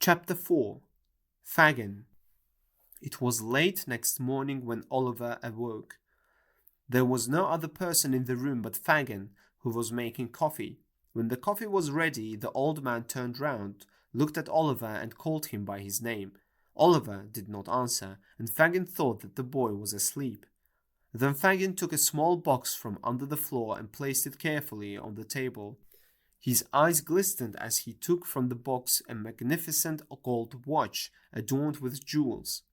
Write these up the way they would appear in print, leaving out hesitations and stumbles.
Chapter 4. Fagin. It was late next morning when Oliver awoke. There was no other person in the room but Fagin, who was making coffee. When the coffee was ready, the old man turned round, looked at Oliver and called him by his name. Oliver did not answer, and Fagin thought that the boy was asleep. Then Fagin took a small box from under the floor and placed it carefully on the table. His eyes glistened as he took from the box a magnificent gold watch adorned with jewels.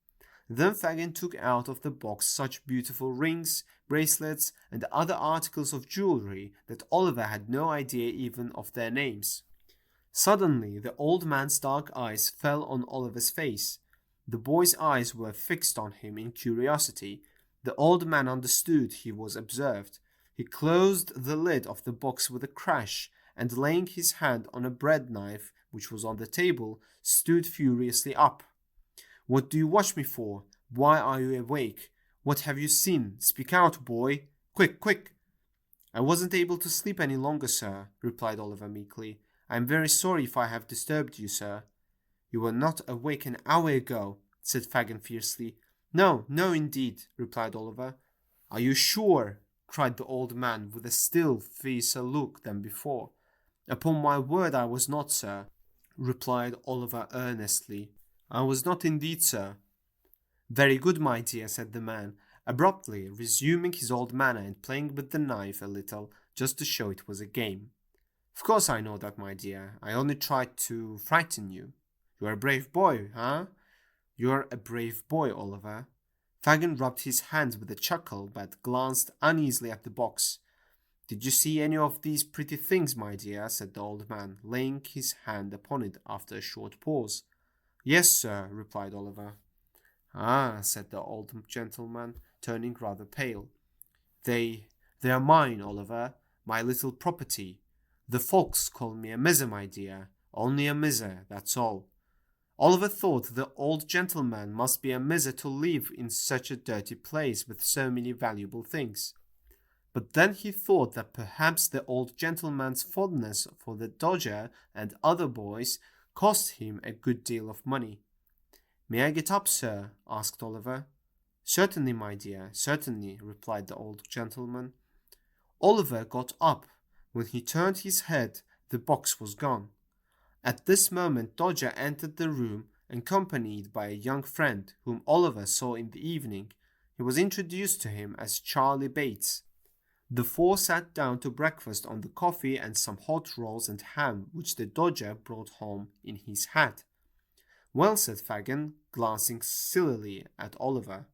Then Fagin took out of the box such beautiful rings, bracelets, and other articles of jewelry that Oliver had no idea even of their names. Suddenly, the old man's dark eyes fell on Oliver's face. The boy's eyes were fixed on him in curiosity. The old man understood he was observed. He closed the lid of the box with a crash, and laying his hand on a bread knife which was on the table, stood furiously up. "What do you watch me for? Why are you awake? What have you seen? Speak out, boy! Quick, quick!" "I wasn't able to sleep any longer, sir," replied Oliver meekly. "I am very sorry if I have disturbed you, sir." "You were not awake an hour ago," said Fagin fiercely. "No, no, indeed," replied Oliver. "Are you sure?" cried the old man with a still fiercer look than before. "Upon my word I was not, sir," replied Oliver earnestly. "I was not indeed, sir." "Very good, my dear," said the man, abruptly resuming his old manner and playing with the knife a little, just to show it was a game. "Of course I know that, my dear. I only tried to frighten you. You're a brave boy, huh? You're a brave boy, Oliver." Fagin rubbed his hands with a chuckle, but glanced uneasily at the box. "Did you see any of these pretty things, my dear?" said the old man, laying his hand upon it after a short pause. "Yes, sir," replied Oliver. "Ah," said the old gentleman, turning rather pale. They are mine, Oliver, my little property. The folks call me a miser, my dear, only a miser, that's all." Oliver thought the old gentleman must be a miser to live in such a dirty place with so many valuable things. But then he thought that perhaps the old gentleman's fondness for the Dodger and other boys cost him a good deal of money. "May I get up, sir?" asked Oliver. "Certainly, my dear, certainly," replied the old gentleman. Oliver got up. When he turned his head, the box was gone. At this moment Dodger entered the room, accompanied by a young friend whom Oliver saw in the evening. He was introduced to him as Charlie Bates. The four sat down to breakfast on the coffee and some hot rolls and ham which the Dodger brought home in his hat. "Well," said Fagin, glancing sillily at Oliver,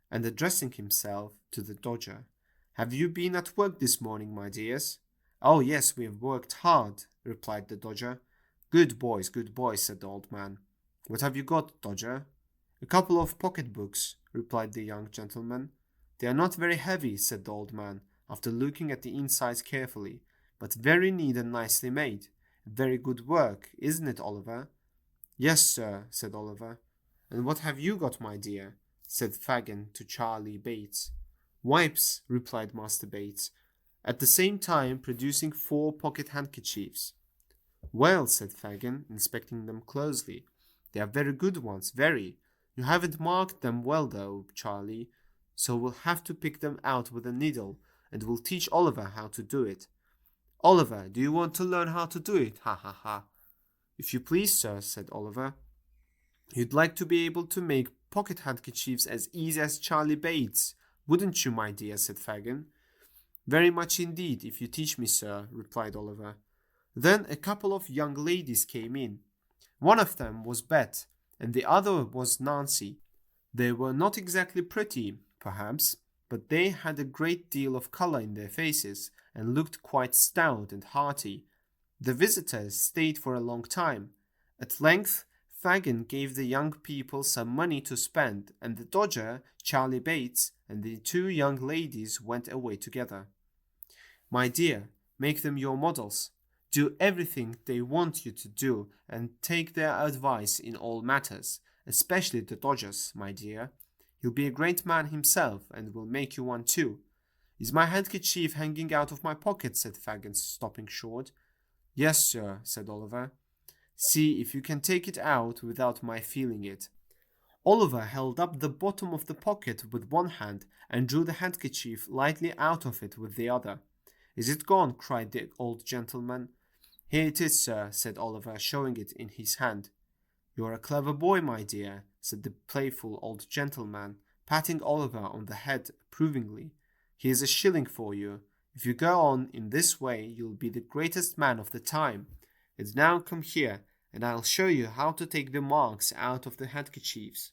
and addressing himself to the Dodger, "have you been at work this morning, my dears?" "Oh, yes, we have worked hard," replied the Dodger. Good boys," said the old man. "What have you got, Dodger?" "A couple of pocket-books," replied the young gentleman. "They are not very heavy," said the old man, after looking at the insides carefully, "but very neat and nicely made. Very good work, isn't it, Oliver?" "Yes, sir," said Oliver. "And what have you got, my dear?" said Fagin to Charlie Bates. "Wipes," replied Master Bates, at the same time producing 4 pocket handkerchiefs. "Well," said Fagin, inspecting them closely, "they are very good ones, very. You haven't marked them well, though, Charlie, so we'll have to pick them out with a needle, and we'll teach Oliver how to do it." "Oliver, do you want to learn how to do it? Ha ha ha." "If you please, sir," said Oliver. "You'd like to be able to make pocket handkerchiefs as easy as Charlie Bates, wouldn't you, my dear?" said Fagin. "Very much indeed, if you teach me, sir," replied Oliver. Then a couple of young ladies came in. One of them was Bet, and the other was Nancy. They were not exactly pretty, perhaps, but they had a great deal of color in their faces, and looked quite stout and hearty. The visitors stayed for a long time. At length Fagin gave the young people some money to spend, and the Dodger, Charlie Bates, and the 2 young ladies went away together. "My dear, make them your models. Do everything they want you to do, and take their advice in all matters, especially the Dodger's, my dear. He'll be a great man himself, and will make you one too." "Is my handkerchief hanging out of my pocket?" said Fagin, stopping short. "Yes, sir," said Oliver. See if you can take it out without my feeling it." Oliver held up the bottom of the pocket with one hand and drew the handkerchief lightly out of it with the other. "Is it gone?" cried the old gentleman. "Here it is, sir," said Oliver, showing it in his hand. "You're a clever boy, my dear," said the playful old gentleman, patting Oliver on the head approvingly. "Here's a shilling for you. If you go on in this way, you'll be the greatest man of the time. And now come here, and I'll show you how to take the marks out of the handkerchiefs."